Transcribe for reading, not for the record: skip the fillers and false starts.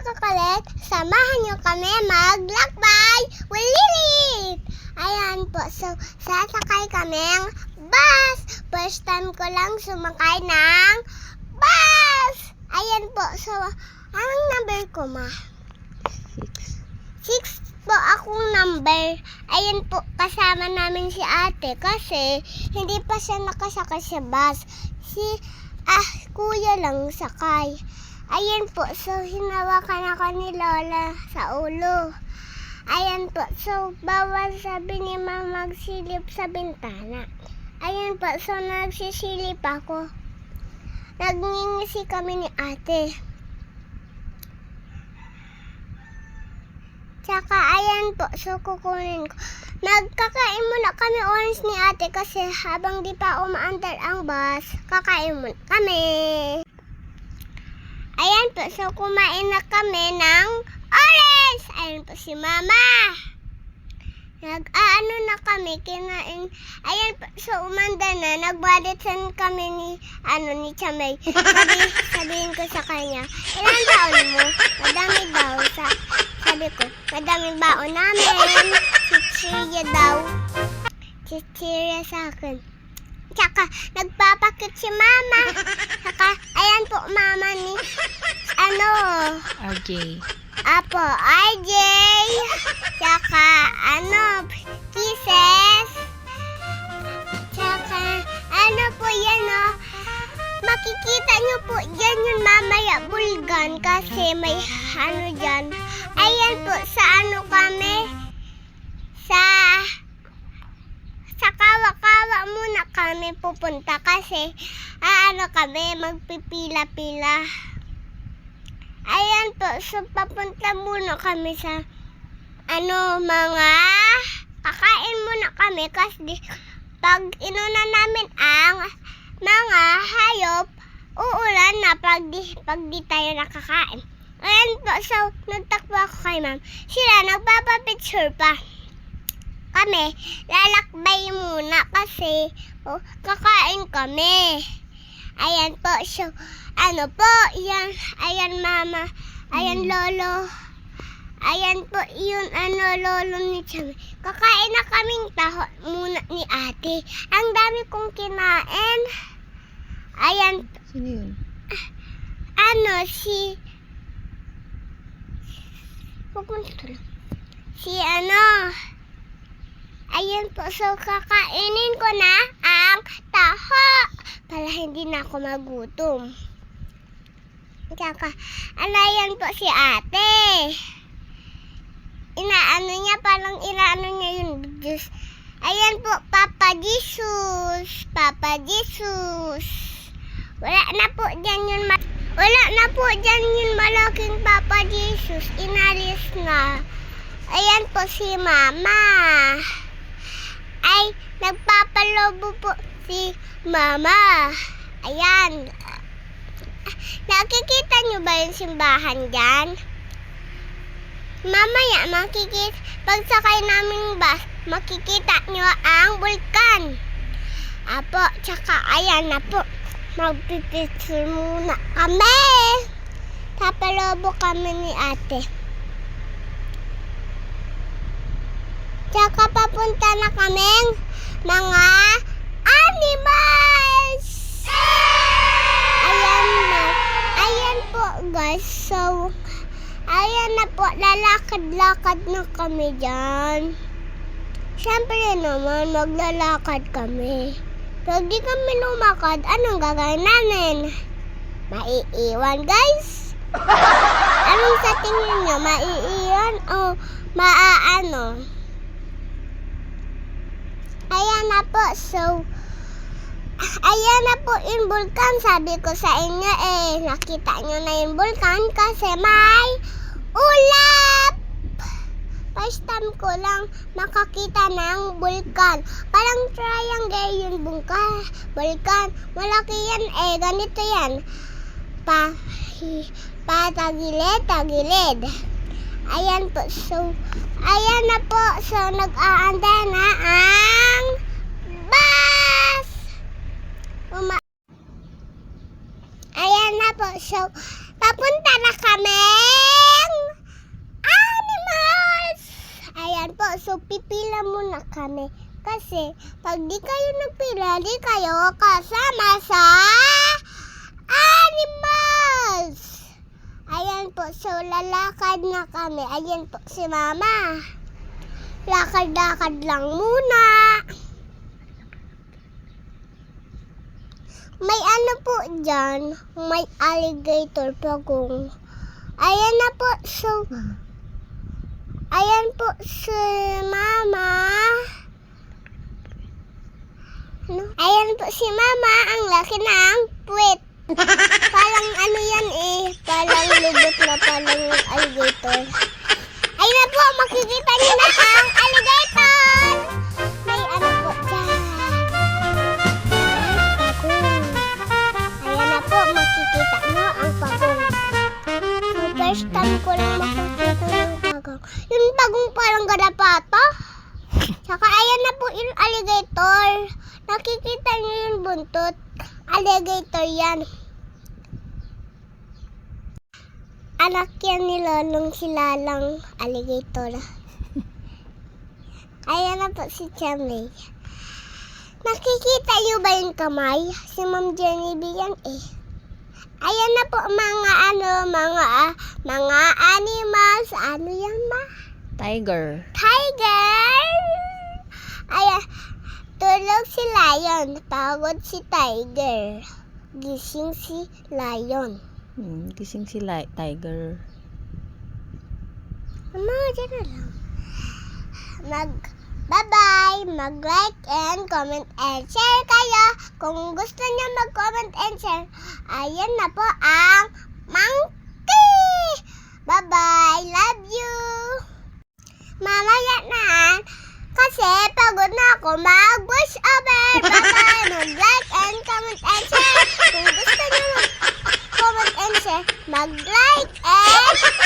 kakulit, samahan niyo kami maglakbay ulit! Ayan po, so sasakay kami ng bus. First time ko lang sumakay ng bus. Ayan po, so anong number ko, ma? 6 po akong number. Ayan po, kasama namin si ate kasi hindi pa siya nakasakay sa bus. Kuya lang sakay. Ayan po, so hinawakan ako ni Lola sa ulo. Ayan po, so bawal sabi ni Mama magsilip sa bintana. Ayan po, so nagsisilip ako. Nagngingisi kami ni ate. Tsaka ayan po, so kukunin ko. Nagkakain muna kami orange ni ate kasi habang di pa umaandar ang bus, kakain muna kami. Ayan po, so kumain na kami ng orange. Ayan po si Mama. Nag-aano na kami, kinain. Ayan po, so umandar na, nagbalitan kami ni Chamay. Sabihin ko sa kanya, ilan taon mo? Madami daw. Sabi ko, madami baon namin. Chichirya daw. Chichirya sa akin. Tsaka, nagpapakit si Mama. Tsaka, ayan po, Mama ni, RJ. Apo, RJ. Tsaka, kisses. Tsaka, po yan, makikita nyo po dyan yung mamaya bulgan kasi may dyan. Ayan po, sa kami? Sa kawa-kawa muna kami pupunta kasi kami magpipila-pila. Ayan po, so papunta muna kami sa mga kakain muna kami kasi pag inuna namin ang mga hayop, uulan na pag di tayo nakakain. Ayan po, so nagtakbo ako kay ma'am. Sila nagpapapicture pa. Kami, lalakbay muna kasi kakain kami. Ayan po, so yan, ayan Mama, ayan Lolo. Ayan po, yun Lolo ni Chami. Kakain na kaming taho muna ni ate. Ang dami kong kinain. Ayan. Sino yun? Ayan po, so kakainin ko na ang taho para hindi na ako magutom. Tsaka, yan po si ate. Parang inaano niya yung juice. Ayan po, Papa Jesus. Papa Jesus. Wala na po dyan yung malaking Papa Jesus. Inalis na. Ayan po si Mama. Ay, nagpapalobo po si Mama. Ayan. Nakikita nyo ba yung simbahan dyan? Mamaya, pagsakay namin bus, makikita nyo ang bulkan. Apo, tsaka ayan na po. Magpipicture muna kami. Papalobo kami ni ate. Tsaka papunta na kaming mga animals. Ayan po guys. So, ayan na po. Lalakad-lakad na kami dyan. Siyempre naman, maglalakad kami. Pag di kami lumakad, anong gagawin namin? Maiiwan guys. Anong sa tingin nyo? Maiiwan o maaano? Ayan na po, so, ayan na po yung bulkan. Sabi ko sa inyo nakita nyo na yung bulkan kasi may ulap. First time ko lang makakita ng bulkan. Parang triangle yung bulkan. Malaki yan ganito yan. Tagilid. Ayan po, so, ayan na po, so, nag-aantay na ang bus. Ayan na po, so, papunta na kami magpila muna kami. Kasi pag di kayo nagpila, di kayo kasama sa animals. Ayan po, so lalakad na kami. Ayan po si Mama. Lakad-lakad lang muna. May ano po dyan, may alligator pagong. Ayan na po, so ayan po si Mama. Ayan po si Mama, ang laki ng puwet. Parang ano yan parang lubot na parang alligator. Ayun na po, makikita niyo na ang alligator. May ano po dyan. Ayan na po, makikita niyo ang pagong. So, first time ko lang makikita ng pagong. Yung pagong parang garapato. Saka ayan na po yung alligator. Nakikita niyo yung buntot. Alligator yan. Anak yan ni Lolong si Lalang alligator. Ayan na po si Chamay. Nakikita niyo ba yung kamay? Si Ma'am Jenny B yan Ayan na po mga animals. Ano yan ba? Tiger. Tiger! Ayan. Tulog si Lion. Pagod si Tiger. Gising si Lion. Gising si Tiger. Dyan na lang. Bye-bye. Mag-like and comment and share kayo. Kung gusto niyo mag-comment and share, ayan na po ang monkey. Bye-bye. Love you. Mamaya na. Kasi pagod na ako mag-voice over. Bye-bye. Mag-like and comment and share. Kung gusto niyo mag-comment and share, mag-like and